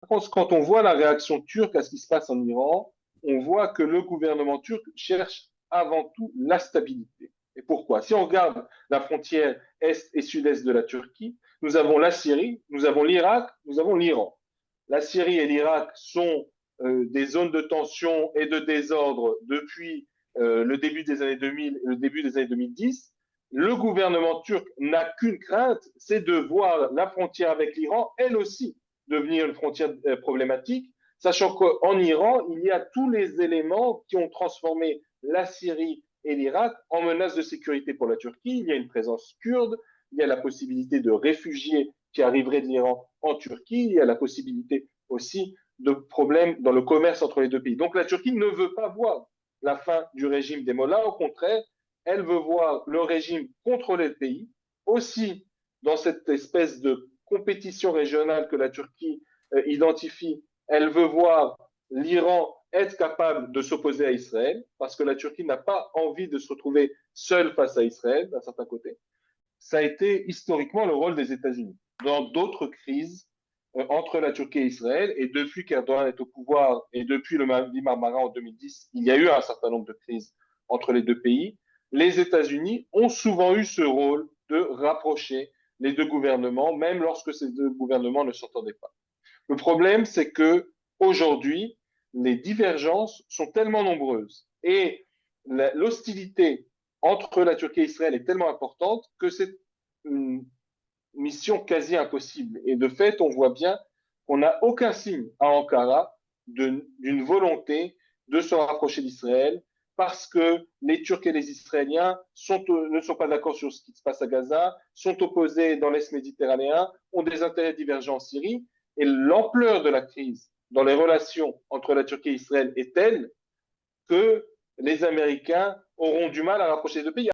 pense, quand on voit la réaction turque à ce qui se passe en Iran, on voit que le gouvernement turc cherche avant tout la stabilité. Et pourquoi? Si on regarde la frontière est et sud-est de la Turquie, nous avons la Syrie, nous avons l'Irak, nous avons l'Iran. La Syrie et l'Irak sont des zones de tension et de désordre depuis le début des années 2000 et le début des années 2010. Le gouvernement turc n'a qu'une crainte, c'est de voir la frontière avec l'Iran, elle aussi, devenir une frontière problématique, sachant qu'en Iran, il y a tous les éléments qui ont transformé la Syrie et l'Irak en menace de sécurité pour la Turquie. Il y a une présence kurde, il y a la possibilité de réfugiés qui arriveraient de l'Iran en Turquie, il y a la possibilité aussi de problèmes dans le commerce entre les deux pays. Donc la Turquie ne veut pas voir la fin du régime des mollahs, au contraire, elle veut voir le régime contrôler le pays, aussi dans cette espèce de compétition régionale que la Turquie identifie, elle veut voir l'Iran être capable de s'opposer à Israël, parce que la Turquie n'a pas envie de se retrouver seule face à Israël, d'un certain côté. Ça a été historiquement le rôle des États-Unis. Dans d'autres crises entre la Turquie et Israël, et depuis qu'Erdogan est au pouvoir, et depuis le Mali Marmara en 2010, il y a eu un certain nombre de crises entre les deux pays, les États-Unis ont souvent eu ce rôle de rapprocher les deux gouvernements, même lorsque ces deux gouvernements ne s'entendaient pas. Le problème, c'est que aujourd'hui, les divergences sont tellement nombreuses et l'hostilité entre la Turquie et Israël est tellement importante que c'est une mission quasi impossible. Et de fait, on voit bien qu'on n'a aucun signe à Ankara d'une volonté de se rapprocher d'Israël parce que les Turcs et les Israéliens ne sont pas d'accord sur ce qui se passe à Gaza, sont opposés dans l'Est méditerranéen, ont des intérêts divergents en Syrie, et l'ampleur de la crise dans les relations entre la Turquie et Israël est telle que les Américains auront du mal à rapprocher les deux pays.